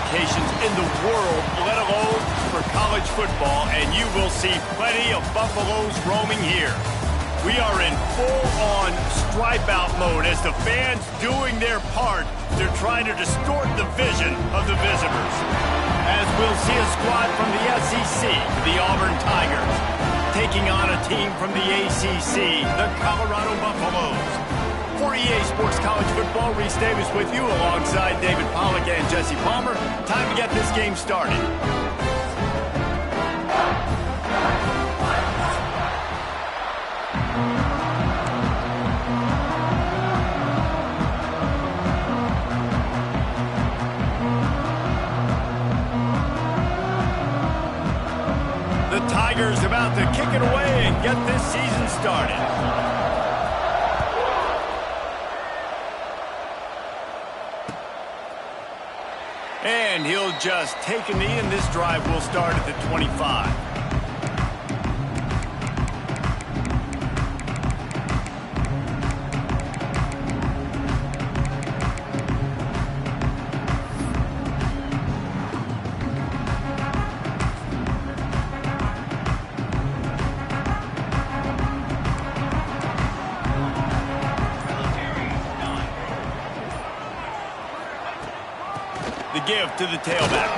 locations in the world, let alone for college football, and you will see plenty of Buffaloes roaming here. We are in full-on stripe-out mode as the fans doing their part to try to distort the vision of the visitors. As we'll see a squad from the SEC, the Auburn Tigers, taking on a team from the ACC, the Colorado Buffaloes. For EA Sports College Football, Reese Davis with you alongside David Pollack and Jesse Palmer. Time to get this game started. The Tigers about to kick it away and get this season started. And he'll just take a knee, and this drive will start at the 25. The give to the tailback.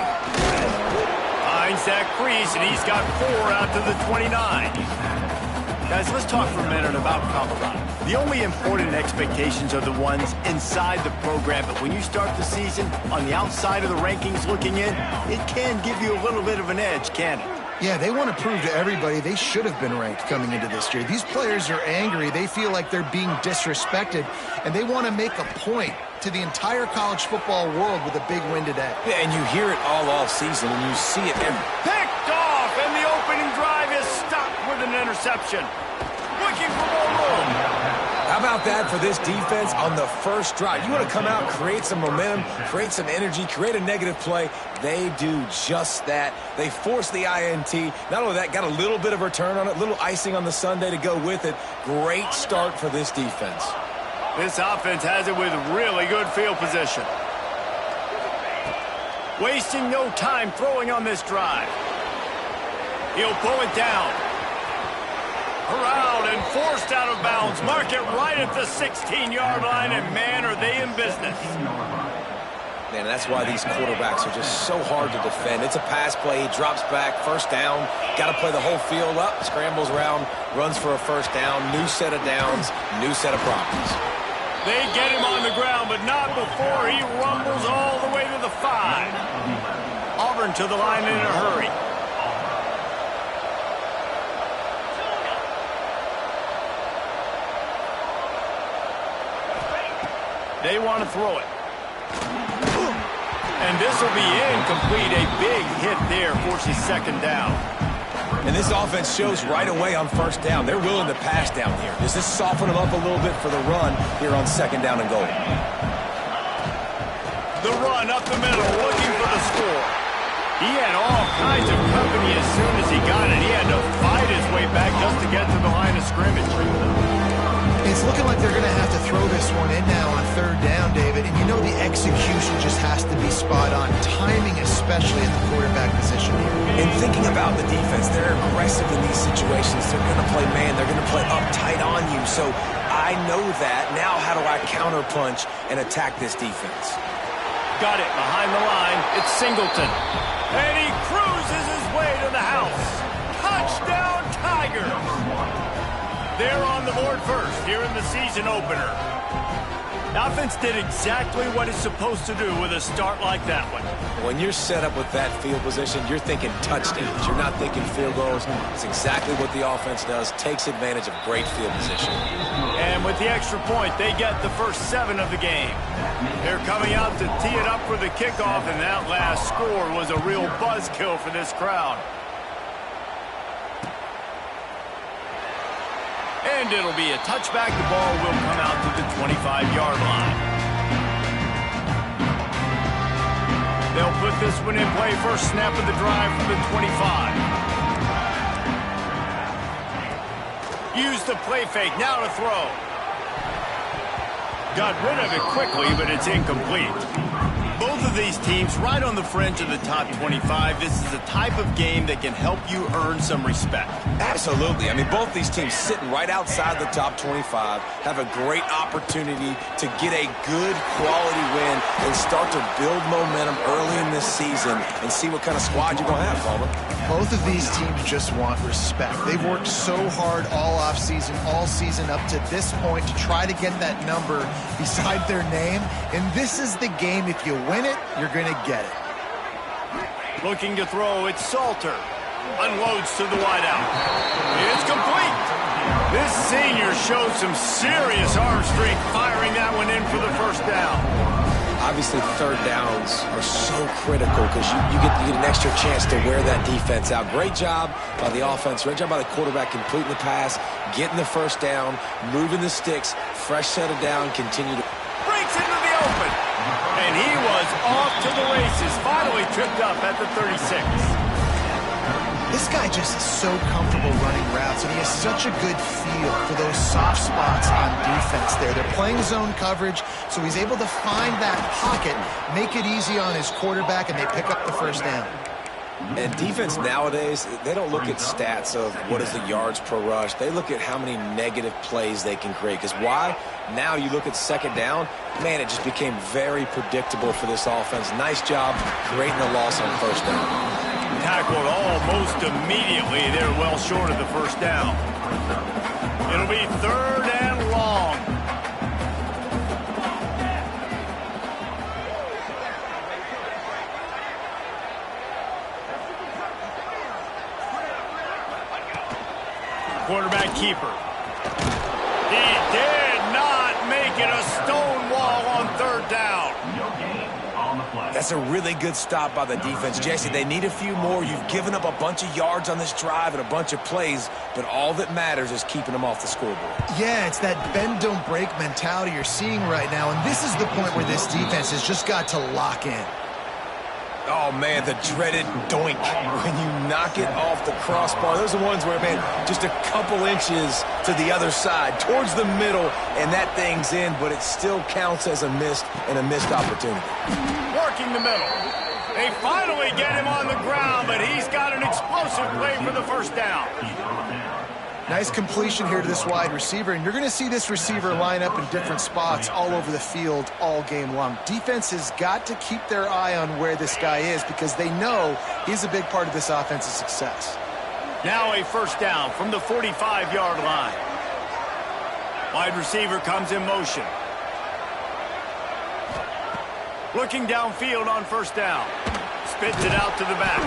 Finds that crease, and he's got 4 out to the 29. Guys, let's talk for a minute about Colorado. The only important expectations are the ones inside the program, but when you start the season on the outside of the rankings looking in, it can give you a little bit of an edge, can it? Yeah, they want to prove to everybody they should have been ranked coming into this year. These players are angry. They feel like they're being disrespected, and they want to make a point to the entire college football world with a big win today. Yeah, and you hear it all season, and you see it every... Picked off, and the opening drive is stopped with an interception. Looking for more room. How about that for this defense on the first drive? You want to come out, create some momentum, create some energy, create a negative play. They do just that. They force the INT. Not only that, got a little bit of return on it, little icing on the sundae to go with it. Great start for this defense. This offense has it with really good field position. Wasting no time throwing on this drive. He'll pull it down. Around and forced out of bounds. Mark it right at the 16-yard line, and man, are they in business. Man, that's why these quarterbacks are just so hard to defend. It's a pass play. He drops back, first down. Got to play the whole field up, scrambles around, runs for a first down, new set of downs, new set of problems. They get him on the ground, but not before he rumbles all the way to the 5. Auburn to the line in a hurry. They want to throw it. And this will be incomplete. A big hit there forces second down. And this offense shows right away on first down. They're willing to pass down here. Does this soften them up a little bit for the run here on second down and goal? The run up the middle, looking for the score. He had all kinds of company as soon as he got it. He had to fight his way back just to get to the line of scrimmage. It's looking like they're going to have to throw this one in now on third down, David. And you know the execution just has to be spot on. Timing, especially at the quarterback position here. And thinking about the defense, they're aggressive in these situations. They're going to play man. They're going to play up tight on you. So I know that. Now how do I counterpunch and attack this defense? Got it behind the line. It's Singleton. And he cruises his way to the house. Touchdown, Tigers. They're on the board first here in the season opener. The offense did exactly what it's supposed to do with a start like that one. When you're set up with that field position, you're thinking touchdowns. You're not thinking field goals. It's exactly what the offense does, takes advantage of great field position. And with the extra point, they get the first 7 of the game. They're coming out to tee it up for the kickoff, and that last score was a real buzzkill for this crowd. And it'll be a touchback. The ball will come out to the 25-yard line. They'll put this one in play. First snap of the drive from the 25. Use the play fake. Now to throw. Got rid of it quickly, but it's incomplete. Both Both of these teams right on the fringe of the top 25. This is the type of game that can help you earn some respect. Absolutely. I mean, both these teams sitting right outside the top 25 have a great opportunity to get a good quality win and start to build momentum early in this season and see what kind of squad you're going to have, Palmer. Both of these teams just want respect. They've worked so hard all offseason, all season up to this point to try to get that number beside their name. And this is the game. If you win it, you're going to get it. Looking to throw, it's Salter. Unloads to the wideout. It's complete. This senior showed some serious arm strength firing that one in for the first down. Obviously, third downs are so critical because you get an extra chance to wear that defense out. Great job by the offense. Great job by the quarterback completing the pass, getting the first down, moving the sticks, fresh set of down, continue to... Breaks into the open. And he was off to the races. Finally tripped up at the 36. This guy just is so comfortable running routes, and he has such a good feel for those soft spots on defense there. They're playing zone coverage, so he's able to find that pocket, make it easy on his quarterback, and they pick up the first down. And defense nowadays, they don't look at stats of what is the yards per rush. They look at how many negative plays they can create. Because why? Now you look at second down, man, it just became very predictable for this offense. Nice job creating a loss on first down. Tackled almost immediately. They're well short of the first down. It'll be third and long. Quarterback keeper. He did not make it a stone wall on third down. That's a really good stop by the defense. Jason, they need a few more. You've given up a bunch of yards on this drive and a bunch of plays, but all that matters is keeping them off the scoreboard. Yeah, it's that bend, don't break mentality you're seeing right now, and this is the point where this defense has just got to lock in. Oh, man, the dreaded doink. When you knock it off the crossbar, those are ones where, man, just a couple inches to the other side, towards the middle, and that thing's in, but it still counts as a missed opportunity. Working the middle. They finally get him on the ground, but he's got an explosive play for the first down. Nice completion here to this wide receiver, and you're going to see this receiver line up in different spots all over the field all game long. Defense has got to keep their eye on where this guy is because they know he's a big part of this offense's success. Now a first down from the 45-yard line. Wide receiver comes in motion. Looking downfield on first down. Spits it out to the back.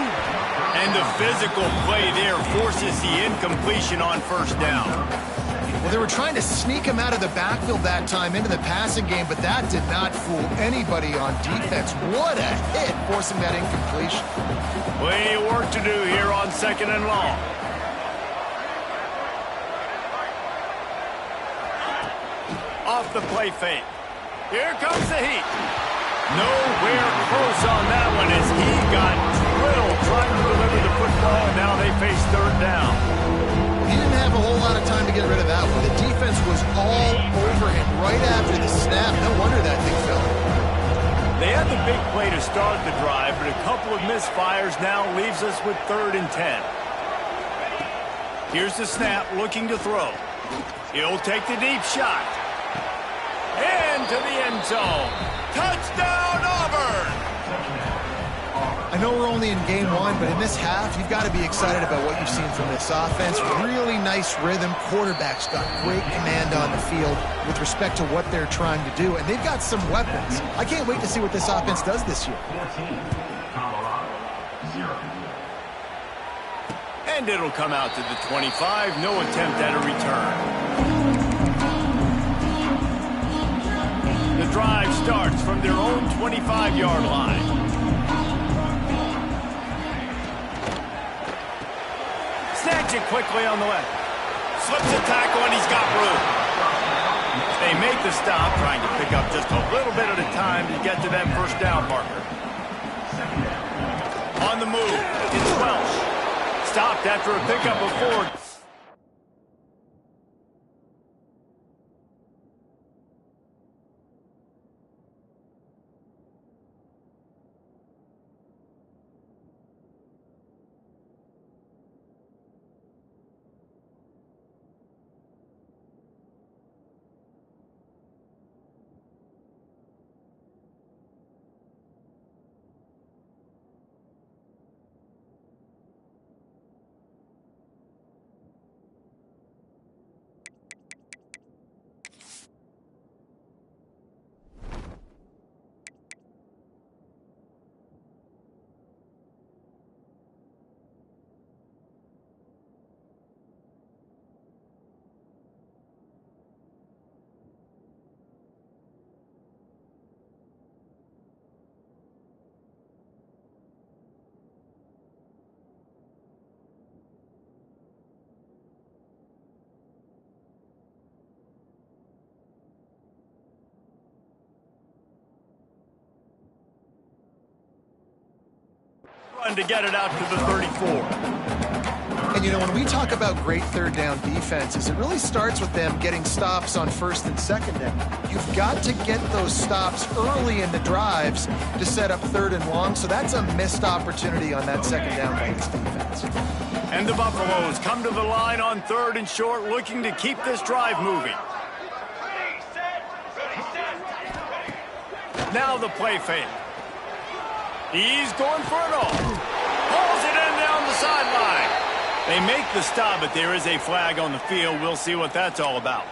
And the physical play there forces the incompletion on first down. Well, they were trying to sneak him out of the backfield that time into the passing game, but that did not fool anybody on defense. What a hit, forcing that incompletion. Plenty of work to do here on second and long. Off the play fake. Here comes the heat. Nowhere close on that one as he got drilled trying to deliver the football, and now they face third down. He didn't have a whole lot of time to get rid of that one. The defense was all over him right after the snap. No wonder that thing fell. They had the big play to start the drive, but a couple of misfires now leaves us with 3rd and 10. Here's the snap, looking to throw. He'll take the deep shot. Into the end zone. Touchdown, Auburn! I know we're only in game 1, but in this half, you've got to be excited about what you've seen from this offense. Really nice rhythm. Quarterback's got great command on the field with respect to what they're trying to do, and they've got some weapons. I can't wait to see what this offense does this year. And it'll come out to the 25. No attempt at a return. The drive starts from their own 25-yard line. Snatch it quickly on the left. Slips a tackle and he's got room. They make the stop, trying to pick up just a little bit at a time to get to that first down marker. On the move, it's Welsh. Stopped after a pickup of 4. And to get it out to the 34. And, you know, when we talk about great third down defenses, it really starts with them getting stops on first and second down. You've got to get those stops early in the drives to set up third and long, so that's a missed opportunity on that second down by this defense. And the Buffaloes come to the line on third and short, looking to keep this drive moving. Now the play fake. He's going for it all. Pulls it in down the sideline. They make the stop, but there is a flag on the field. We'll see what that's all about.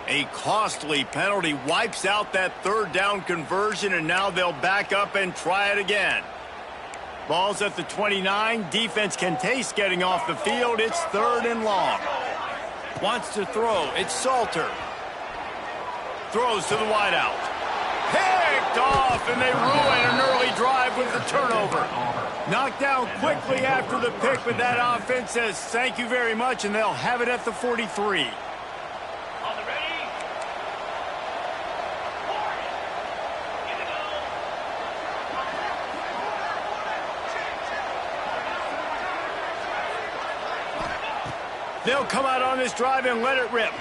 A costly penalty wipes out that third down conversion, and now they'll back up and try it again. Ball's at the 29. Defense can taste getting off the field. It's third and long. Wants to throw. It's Salter. Throws to the wideout. Picked off, and they ruin an early drive with the turnover. Knocked down quickly after the pick, but that offense says thank you very much, and they'll have it at the 43. They'll come out on this drive and let it rip.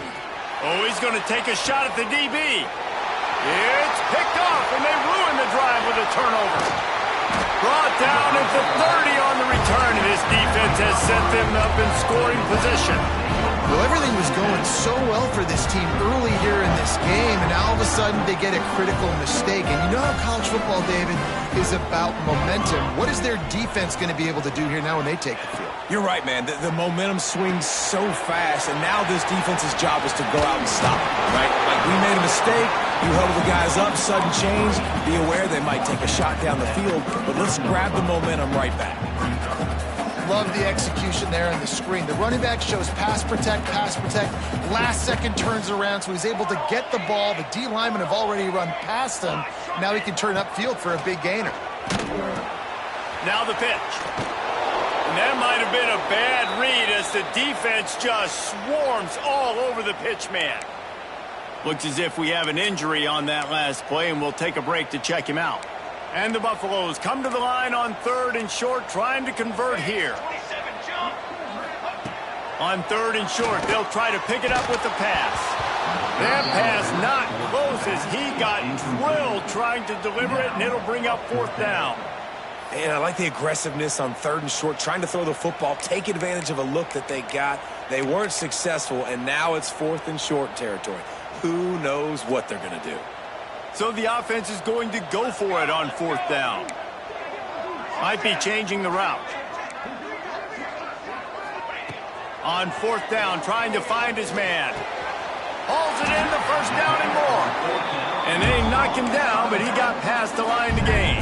Oh, he's going to take a shot at the DB. It's picked off, and they ruin the drive with a turnover. Brought down at the 30 on the return, and this defense has set them up in scoring position. Well, everything was going so well for this team early here in this game, and all of a sudden they get a critical mistake. And you know how college football, David, is about momentum. What is their defense going to be able to do here now when they take the field? You're right, man. The momentum swings so fast, and now this defense's job is to go out and stop it, right? Like, we made a mistake. You huddle the guys up, sudden change. Be aware they might take a shot down the field, but let's grab the momentum right back. Love the execution there on the screen. The running back shows pass protect. Last second turns around, so he's able to get the ball. The D linemen have already run past him. Now he can turn upfield for a big gainer. Now the pitch. And that might have been a bad read as the defense just swarms all over the pitch man. Looks as if we have an injury on that last play, and we'll take a break to check him out. And the Buffaloes come to the line on third and short, trying to convert here. On third and short, they'll try to pick it up with the pass. That pass not close as he got drilled trying to deliver it, and it'll bring up fourth down. And I like the aggressiveness on third and short, trying to throw the football, take advantage of a look that they got. They weren't successful, and now it's fourth and short territory. Who knows what they're going to do? So the offense is going to go for it on fourth down. Might be changing the route. On fourth down, trying to find his man. Hauls it in, the first down and more. And they knock him down, but he got past the line to gain.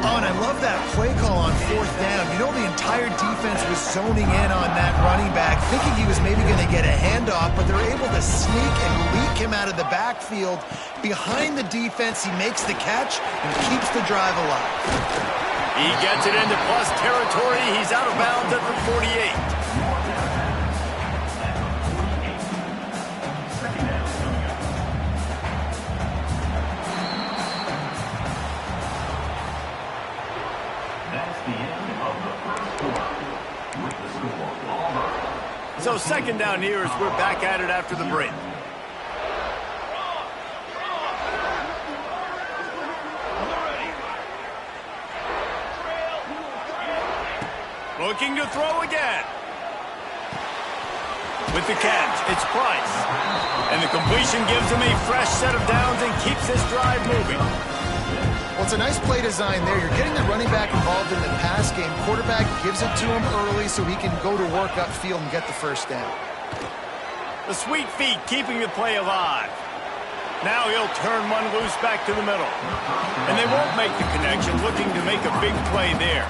Oh, and I love that play call on fourth down. You know, the entire defense was zoning in on that running back, thinking he was maybe going to get a handoff, but they're able to sneak and leak him out of the backfield. Behind the defense, he makes the catch and keeps the drive alive. He gets it into plus territory. He's out of bounds at the 48. So second down here as we're back at it after the break. Looking to throw again. With the catch, it's Price. And the completion gives him a fresh set of downs and keeps this drive moving. Well, it's a nice play design there. You're getting the running back involved in the pass game. Quarterback gives it to him early so he can go to work upfield and get the first down. The sweet feet keeping the play alive. Now he'll turn one loose back to the middle. And they won't make the connection, looking to make a big play there.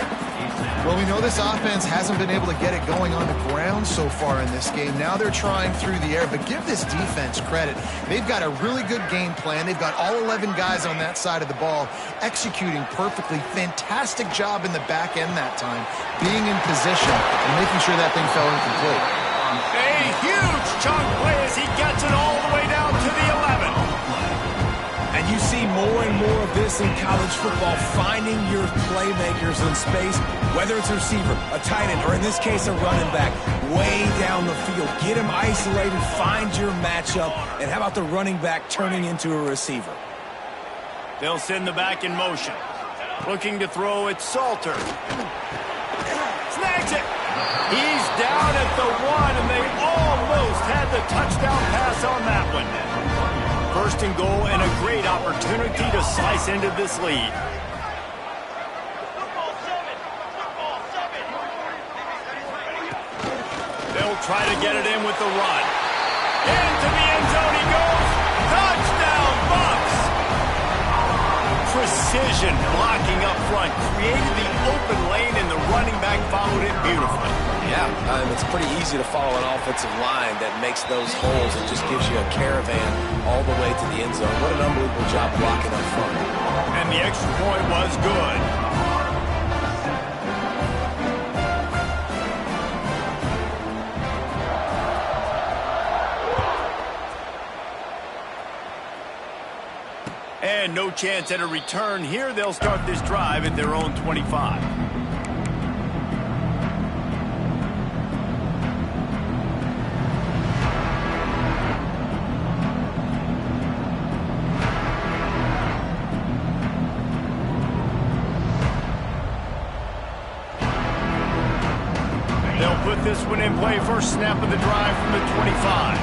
Well, we know this offense hasn't been able to get it going on the ground so far in this game. Now they're trying through the air, but give this defense credit. They've got a really good game plan. They've got all 11 guys on that side of the ball executing perfectly. Fantastic job in the back end that time, being in position and making sure that thing fell incomplete. A huge chunk play as he gets it all the way down to the 11. And you see more and more of this in college football, finding your playmakers in space, whether it's a receiver, a tight end, or in this case, a running back, way down the field. Get him isolated, find your matchup, and how about the running back turning into a receiver? They'll send the back in motion. Looking to throw, it's Salter. Snags it. He's down at the 1, and they almost had the touchdown pass on that one. First and goal, and a great opportunity to slice into this lead. They'll try to get it in with the run. Into the end zone he goes. Touchdown, Bucks! Precision blocking up front. Created the open lane, and the running back followed it beautifully. Yeah, it's pretty easy to follow an offensive line that makes those holes and just gives you a caravan all the way to the end zone. What an unbelievable job blocking up front. And the extra point was good. And no chance at a return here. They'll start this drive at their own 25. They'll put this one in play. First snap of the drive from the 25.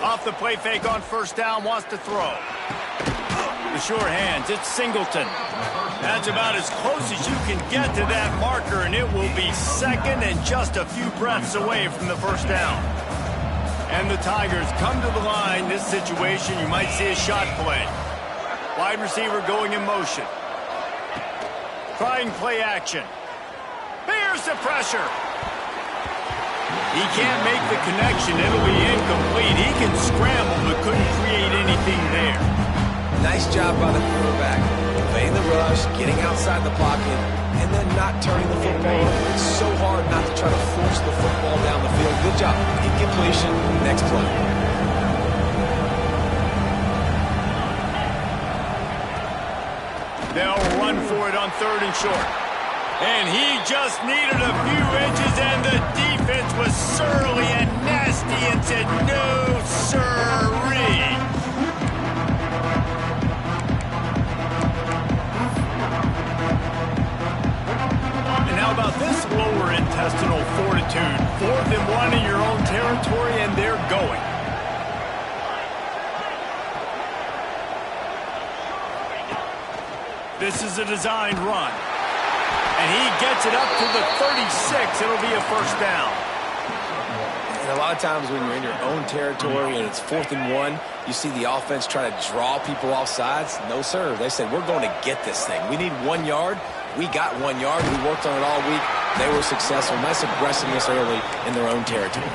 Off the play fake on first down, wants to throw. The sure hands, it's Singleton. That's about as close as you can get to that marker, and it will be second and just a few breaths away from the first down. And the Tigers come to the line. This situation, you might see a shot play. Wide receiver going in motion. Trying play action. Here's the pressure. He can't make the connection. It'll be incomplete. He can scramble, but couldn't create anything there. Nice job by the quarterback. Evading the rush, getting outside the pocket, and then not turning the football over. It's so hard not to try to force the football down the field. Good job. Incompletion. Next play. They'll run for it on third and short. And he just needed a few inches, and the defense was surly and nasty and said, no, sirree. And how about this lower intestinal fortitude? 4th and 1 in your own territory, and they're going. This is a designed run. And he gets it up to the 36. It'll be a first down. And a lot of times when you're in your own territory and it's 4th and 1, you see the offense try to draw people off sides. No, sir. They said, we're going to get this thing. We need 1 yard. We got 1 yard. We worked on it all week. They were successful. Nice aggressiveness early in their own territory.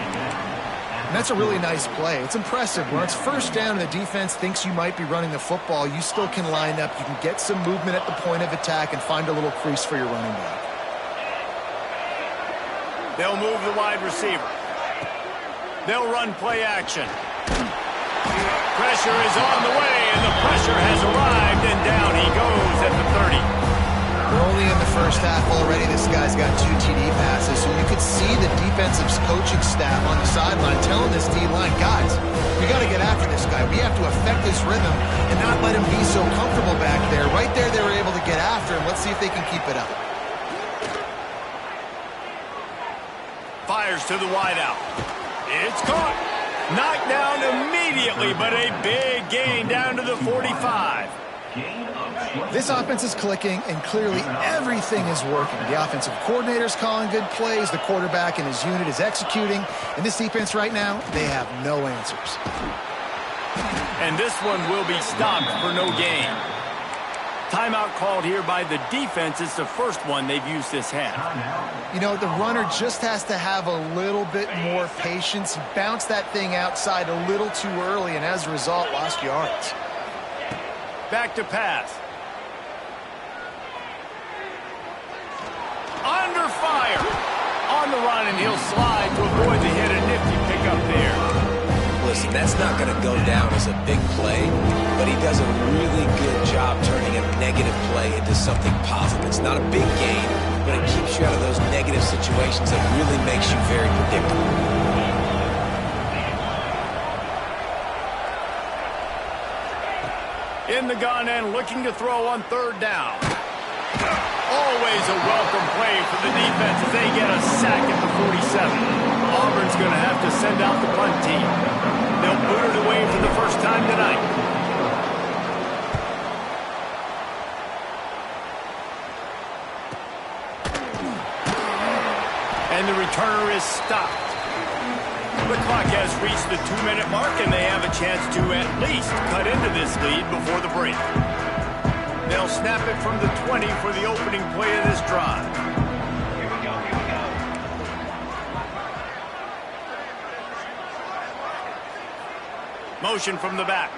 And that's a really nice play. It's impressive. When it's first down and the defense thinks you might be running the football, you still can line up. You can get some movement at the point of attack and find a little crease for your running back. They'll move the wide receiver. They'll run play action. Pressure is on the way, and the pressure has arrived, and down he goes at the 30. We're only in the first half already. This guy's got 2 TD passes, so you could see the defensive coaching staff on the sideline telling this D-line, guys, we got to get after this guy. We have to affect this rhythm and not let him be so comfortable back there. Right there, they were able to get after him. Let's see if they can keep it up. Fires to the wideout. It's caught. Knocked down immediately, but a big gain down to the 45. This offense is clicking, and clearly everything is working. The offensive coordinator's calling good plays. The quarterback and his unit is executing. And this defense right now, they have no answers. And this one will be stopped for no gain. Timeout called here by the defense. It's the first one they've used this half. You know, the runner just has to have a little bit more patience. He bounced that thing outside a little too early, and as a result, lost yards. Back to pass. Under fire. On the run, and he'll slide to avoid the hit. A nifty pickup there. Listen, that's not going to go down as a big play, but he does a really good job turning a negative play into something positive. It's not a big gain, but it keeps you out of those negative situations that really makes you very predictable. In the gun and looking to throw on third down. Always a welcome play for the defense as they get a sack at the 47. Auburn's going to have to send out the punt team. They'll boot it away for the first time tonight. And the returner is stopped. The clock has reached the 2-minute mark, and they have a chance to at least cut into this lead before the break. They'll snap it from the 20 for the opening play of this drive. Here we go, here we go. Motion from the back.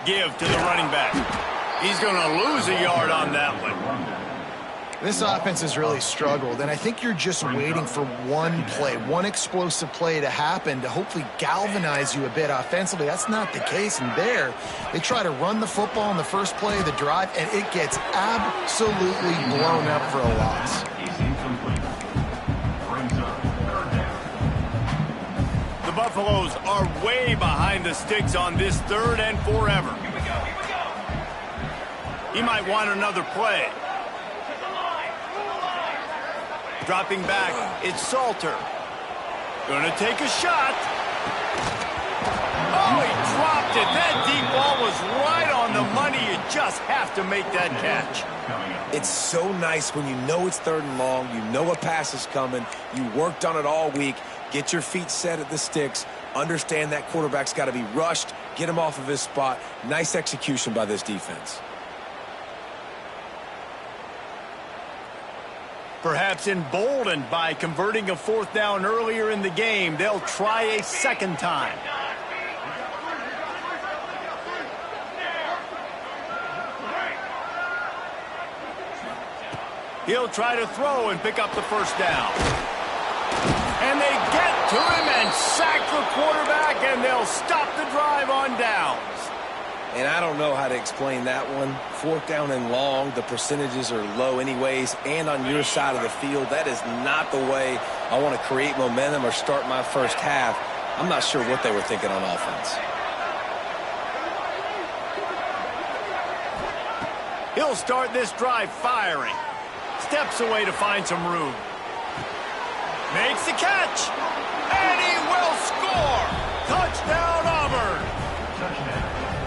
Give to the running back. He's going to lose a yard on that one. This offense has really struggled, and I think you're just waiting for one play, one explosive play to happen to hopefully galvanize you a bit offensively. That's not the case, and there, they try to run the football in the first play of the drive, and it gets absolutely blown up for a loss. The Buffaloes are way behind the sticks on this 3rd and forever. Here we go, here we go. He might want another play. Dropping back, it's Salter. Gonna take a shot. Oh, he dropped it. That deep ball was right on the money. You just have to make that catch. It's so nice when you know it's 3rd and long, you know a pass is coming, you worked on it all week, get your feet set at the sticks, understand that quarterback's got to be rushed, get him off of his spot. Nice execution by this defense. Perhaps emboldened by converting a 4th down earlier in the game, they'll try a second time. He'll try to throw and pick up the first down. And they get to him and sack the quarterback, and they'll stop the drive on downs. And I don't know how to explain that one. 4th down and long, the percentages are low anyways, and on your side of the field, that is not the way I want to create momentum or start my first half. I'm not sure what they were thinking on offense. He'll start this drive firing. Steps away to find some room. Makes the catch, and he will score. Touchdown, Auburn.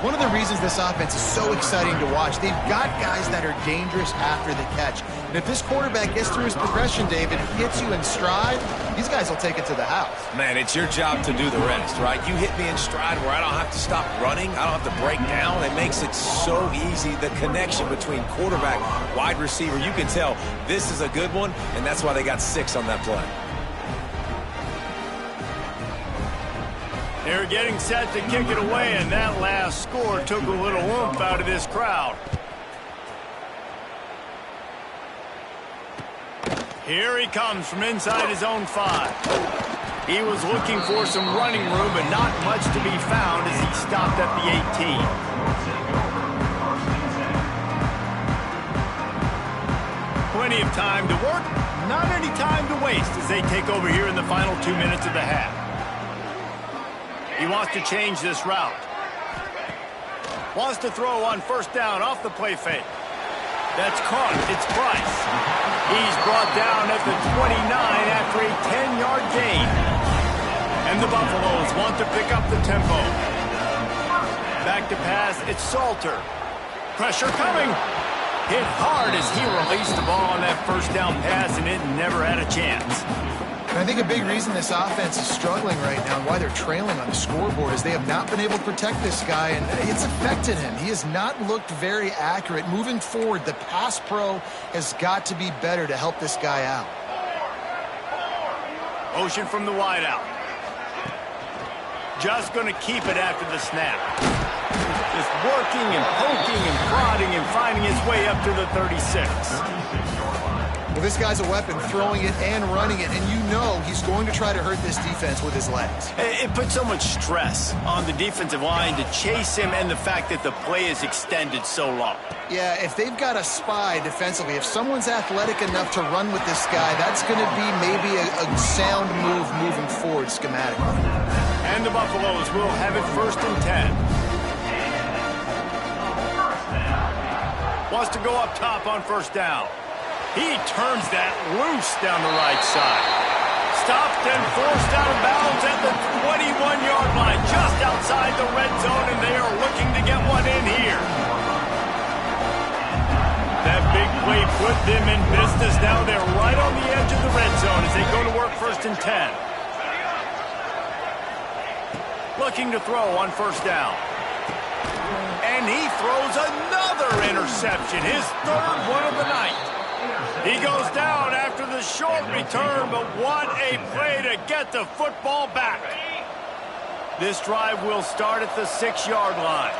One of the reasons this offense is so exciting to watch, they've got guys that are dangerous after the catch. And if this quarterback gets through his progression, David, hits you in stride, these guys will take it to the house. Man, it's your job to do the rest, right? You hit me in stride where I don't have to stop running. I don't have to break down. It makes it so easy. The connection between quarterback, wide receiver, you can tell this is a good one, and that's why they got 6 on that play. They're getting set to kick it away, and that last score took a little oomph out of this crowd. Here he comes from inside his own 5. He was looking for some running room, but not much to be found as he stopped at the 18. Plenty of time to work, not any time to waste as they take over here in the final 2 minutes of the half. He wants to change this route. Wants to throw on first down off the play fake. That's caught. It's Price. He's brought down at the 29 after a 10-yard gain. And the Buffaloes want to pick up the tempo. Back to pass. It's Salter. Pressure coming. Hit hard as he released the ball on that first down pass, and it never had a chance. And I think a big reason this offense is struggling right now and why they're trailing on the scoreboard is they have not been able to protect this guy, and it's affected him. He has not looked very accurate. Moving forward, the pass pro has got to be better to help this guy out. Motion from the wideout. Just going to keep it after the snap. Just working and poking and prodding and finding his way up to the 36. Well, this guy's a weapon, throwing it and running it, and you know he's going to try to hurt this defense with his legs. It puts so much stress on the defensive line to chase him and the fact that the play is extended so long. Yeah, if they've got a spy defensively, if someone's athletic enough to run with this guy, that's going to be maybe a sound move moving forward schematically. And the Buffaloes will have it 1st and 10. Wants to go up top on 1st down. He turns that loose down the right side. Stopped and forced out of bounds at the 21-yard line, just outside the red zone, and they are looking to get one in here. That big play put them in business. Now they're right on the edge of the red zone as they go to work 1st and 10. Looking to throw on 1st down. And he throws another interception, his 3rd one of the night. He goes down after the short return, but what a play to get the football back. This drive will start at the 6-yard line.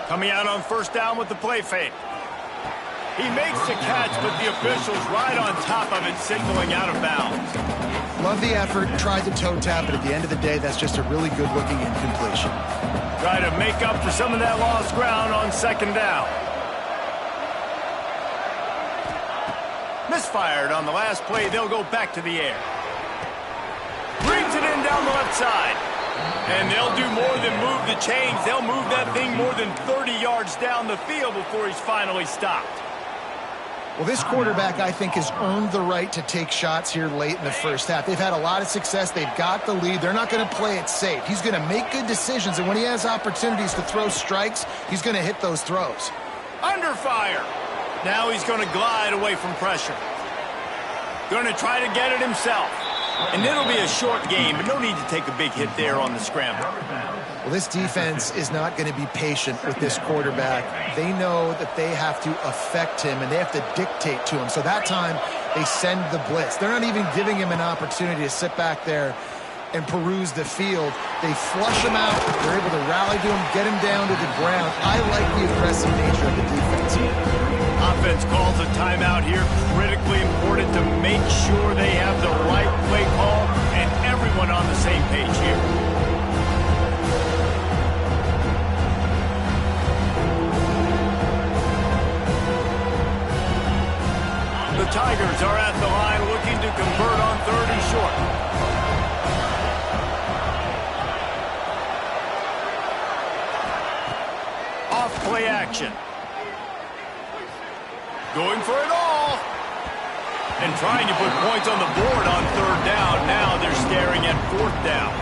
Coming out on 1st down with the play fake. He makes the catch, but the official's right on top of it, signaling out of bounds. Love the effort, tried to toe tap, but at the end of the day, that's just a really good-looking incompletion. Try to make up for some of that lost ground on 2nd down. Misfired on the last play. They'll go back to the air. Brings it in down the left side. And they'll do more than move the chains. They'll move that thing more than 30 yards down the field before he's finally stopped. Well, this quarterback, I think, has earned the right to take shots here late in the 1st half. They've had a lot of success. They've got the lead. They're not going to play it safe. He's going to make good decisions, and when he has opportunities to throw strikes, he's going to hit those throws. Under fire. Now he's going to glide away from pressure. Going to try to get it himself. And it'll be a short game, but no need to take a big hit there on the scramble. Well, this defense is not going to be patient with this quarterback. They know that they have to affect him, and they have to dictate to him. So that time, they send the blitz. They're not even giving him an opportunity to sit back there and peruse the field. They flush him out. They're able to rally to him, get him down to the ground. I like the aggressive nature of the defense. Offense calls a timeout here. Critically important to make sure they have the right play call and everyone on the same page here. The Tigers are at the line looking to convert on 3rd and short. Off play action. Going for it all. And trying to put points on the board on 3rd down. Now they're staring at 4th down.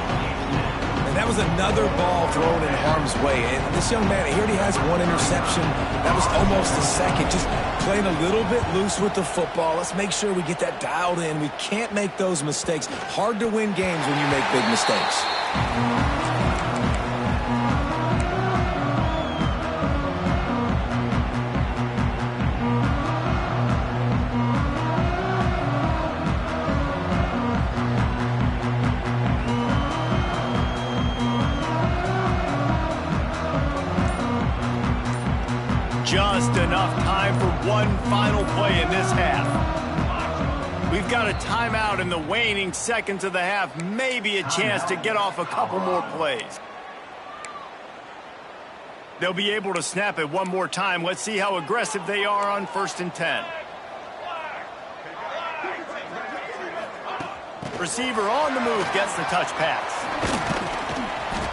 And that was another ball thrown in harm's way. And this young man, he already has 1 interception. That was almost a second. Just playing a little bit loose with the football. Let's make sure we get that dialed in. We can't make those mistakes. Hard to win games when you make big mistakes. Just enough time for one final play in this half. We've got a timeout in the waning seconds of the half. Maybe a chance to get off a couple more plays. They'll be able to snap it one more time. Let's see how aggressive they are on 1st and 10. Receiver on the move gets the touch pass.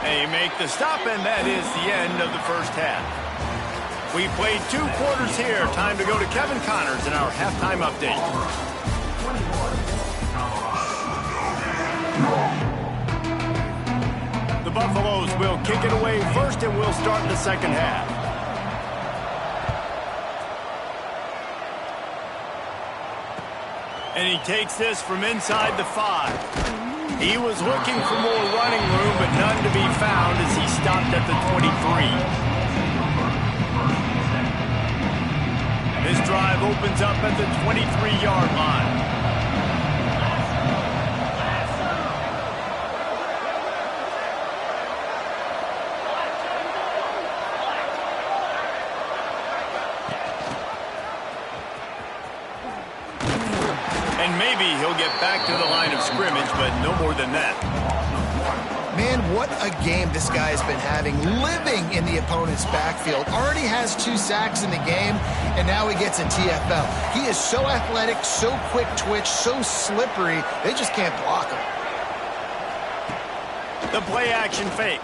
They make the stop, and that is the end of the 1st half. We played 2 quarters here. Time to go to Kevin Connors in our halftime update. The Buffaloes will kick it away first, and we'll start the 2nd half. And he takes this from inside the 5. He was looking for more running room, but none to be found as he stopped at the 23. This drive opens up at the 23-yard line. Maybe he'll get back to the line of scrimmage, but no more than that. Man, what a game this guy has been having, living in the opponent's backfield. Already has 2 sacks in the game, and now he gets a TFL. He is so athletic, so quick twitch, so slippery, they just can't block him. The play action fake.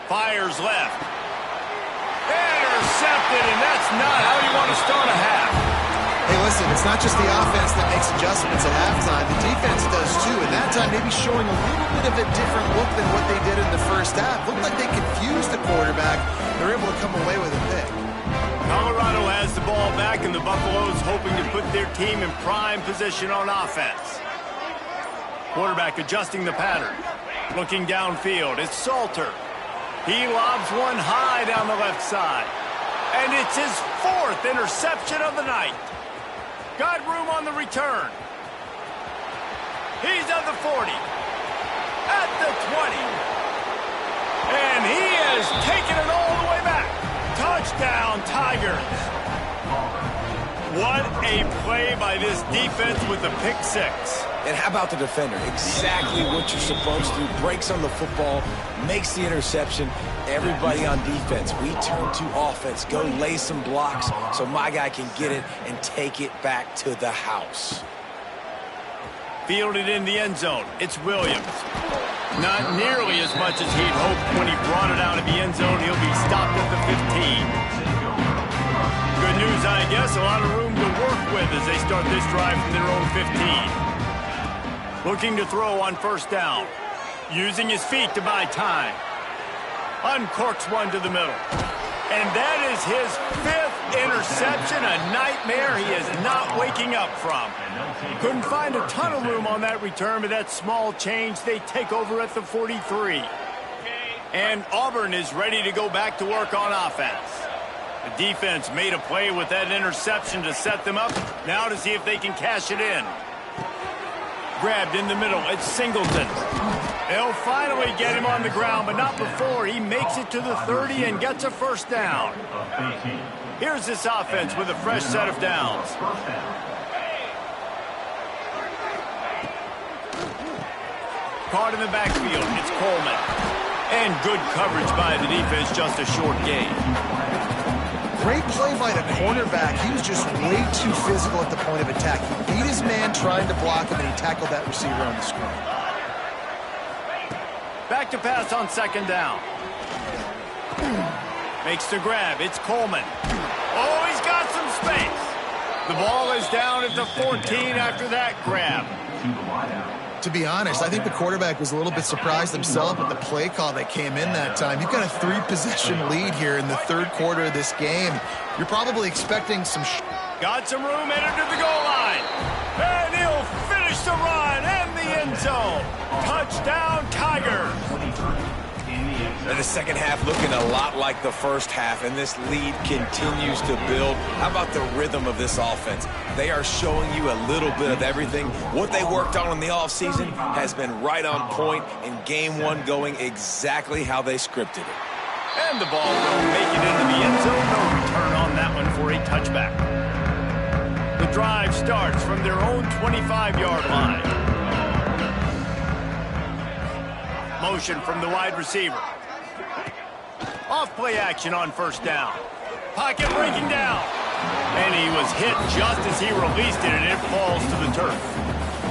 Fires left. Intercepted, and that's not how you want to start a half. Hey, listen, it's not just the offense that makes adjustments at halftime. The defense does too, and that time maybe showing a little bit of a different look than what they did in the first half. Looked like they confused the quarterback. They're able to come away with a pick. Colorado has the ball back, and the Buffaloes hoping to put their team in prime position on offense. Quarterback adjusting the pattern. Looking downfield, it's Salter. He lobs one high down the left side. And it's his 4th interception of the night. Got room on the return. He's at the 40. At the 20. And he has taken it all the way back. Touchdown, Tigers. What a play by this defense with the pick 6. And how about the defender? Exactly what you're supposed to. Breaks on the football, makes the interception. Everybody on defense, we turn to offense. Go lay some blocks so my guy can get it and take it back to the house. Fielded in the end zone. It's Williams. Not nearly as much as he'd hoped when he brought it out of the end zone. He'll be stopped at the 15. Good news, I guess. A lot of room to work with as they start this drive from their own 15. Looking to throw on first down. Using his feet to buy time. Uncorks one to the middle. And that is his 5th interception, a nightmare he is not waking up from. Couldn't find a ton of room on that return, but that small change, they take over at the 43. And Auburn is ready to go back to work on offense. The defense made a play with that interception to set them up. Now to see if they can cash it in. Grabbed in the middle, it's Singleton. They'll finally get him on the ground, but not before he makes it to the 30 and gets a first down. Here's this offense with a fresh set of downs. Caught in the backfield, it's Coleman. And good coverage by the defense, just a short gain. Great play by the cornerback. He was just way too physical at the point of attack. He beat his man trying to block him, and he tackled that receiver on the screen. Back to pass on second down. Makes the grab. It's Coleman. Oh, he's got some space. The ball is down at the 14 after that grab. To be honest, I think the quarterback was a little bit surprised himself at the play call that came in that time. You've got a 3-possession lead here in the 3rd quarter of this game. You're probably expecting some... Got some room, entered to the goal line. And he'll finish the run and the end zone. Touchdown, Tigers. And the second half looking a lot like the first half, and this lead continues to build. How about the rhythm of this offense? They are showing you a little bit of everything. What they worked on in the offseason has been right on point, and game 1 going exactly how they scripted it. And the ball will make it into the end zone. No return on that one for a touchback. The drive starts from their own 25-yard line. Motion from the wide receiver. Off play action on first down. Pocket breaking down. And he was hit just as he released it, and it falls to the turf.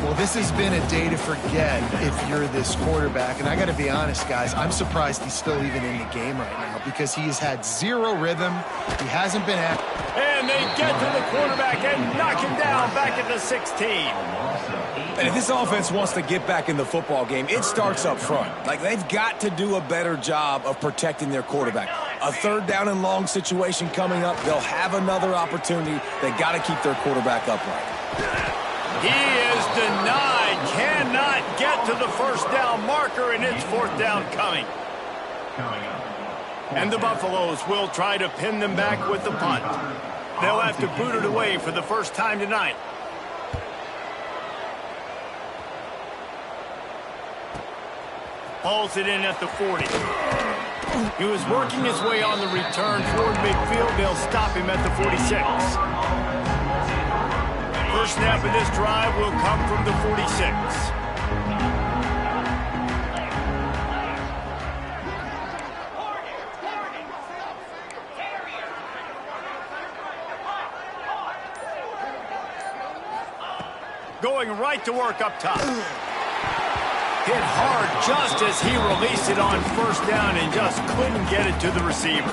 Well, this has been a day to forget if you're this quarterback. And I got to be honest, guys, I'm surprised he's still even in the game right now because he has had 0 rhythm. He hasn't been at... And they get to the quarterback and knock him down back at the 16. And if this offense wants to get back in the football game, it starts up front. Like, they've got to do a better job of protecting their quarterback. A 3rd down and long situation coming up. They'll have another opportunity. They got to keep their quarterback upright. He is denied. Cannot get to the first down marker, and it's 4th down coming. And the Buffaloes will try to pin them back with the punt. They'll have to boot it away for the first time tonight. Hauls it in at the 40. He was working his way on the return toward midfield. They'll stop him at the 46. First snap of this drive will come from the 46. Going right to work up top. Hit hard just as he released it on first down and just couldn't get it to the receiver.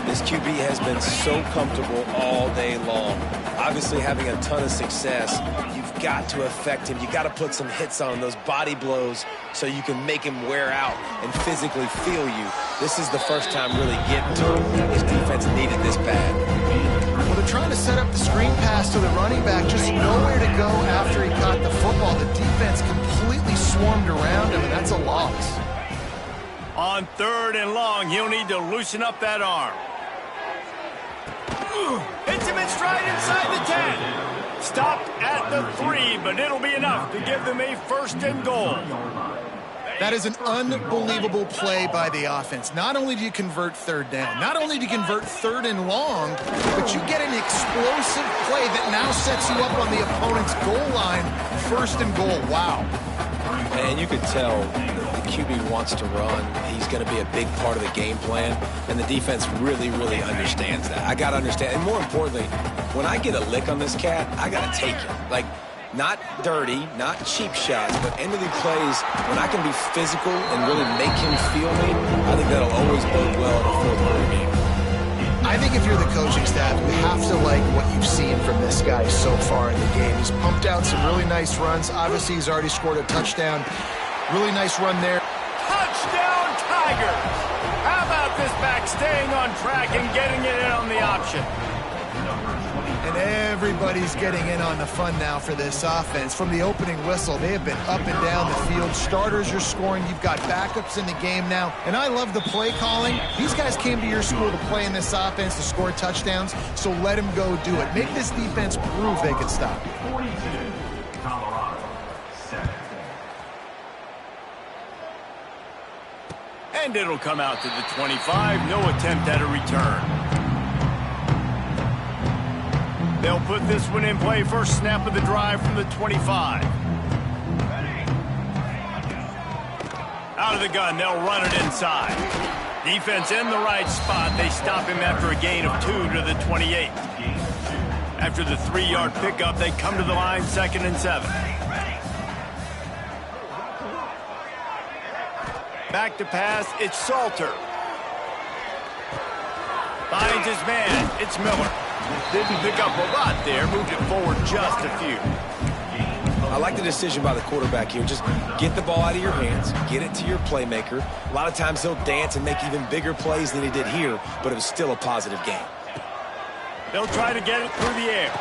This QB has been so comfortable all day long. Obviously having a ton of success. You've got to affect him. You've got to put some hits on him, those body blows, so you can make him wear out and physically feel you. This is the first time really getting to him. His defense needed this bad. Well, they're trying to set up the screen pass to the running back, just nowhere to go after he caught the football. The defense completely swarmed around him, and that's a loss. On 3rd and long, he'll need to loosen up that arm. Hits him in stride inside the 10. Stopped at the 3, but it'll be enough to give them a 1st and goal. That is an unbelievable play by the offense. Not only do you convert 3rd down, not only do you convert 3rd and long, but you get an explosive play that now sets you up on the opponent's goal line. 1st and goal. Wow. And you could tell the QB wants to run. He's going to be a big part of the game plan, and the defense really, really understands that. I got to understand, and more importantly, when I get a lick on this cat, I got to take it. Like, not dirty, not cheap shots, but end-of-the plays, when I can be physical and really make him feel me, I think that'll always bode well in a fourth-quarter game. I think if you're the coaching staff, you have to like what you've seen from this guy so far in the game. He's pumped out some really nice runs. Obviously, he's already scored a touchdown. Really nice run there. Touchdown, Tigers! How about this back staying on track and getting it in on the option? And everybody's getting in on the fun now for this offense. From the opening whistle, they have been up and down the field. Starters are scoring. You've got backups in the game now. And I love the play calling. These guys came to your school to play in this offense to score touchdowns, so let them go do it. Make this defense prove they can stop. 42, Colorado, 7. And it'll come out to the 25. No attempt at a return. They'll put this one in play. First snap of the drive from the 25. Out of the gun, they'll run it inside. Defense in the right spot. They stop him after a gain of 2 to the 28. After the 3-yard pickup, they come to the line, 2nd and 7. Back to pass, it's Salter. Finds his man, it's Miller. Didn't pick up a lot there, moved it forward just a few. I like the decision by the quarterback here. Just get the ball out of your hands, get it to your playmaker. A lot of times he'll dance and make even bigger plays than he did here, but it was still a positive game. They'll try to get it through the air.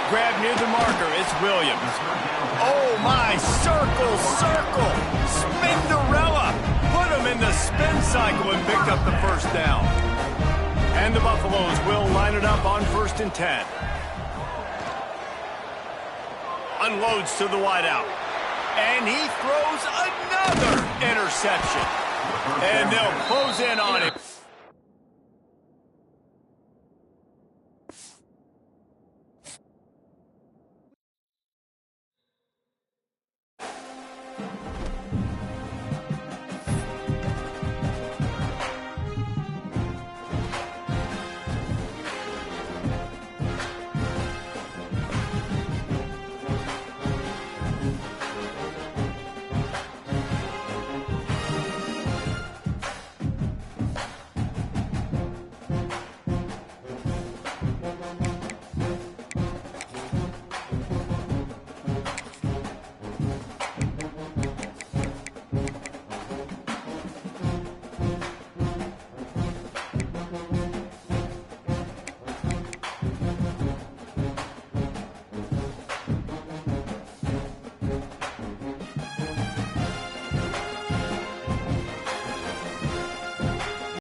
Grab near the marker, it's Williams. Oh my, circle, circle. Spinderella. Put him in the spin cycle and picked up the 1st down. And the Buffaloes will line it up on 1st and 10. Unloads to the wideout. And he throws another interception. And they'll close in on him.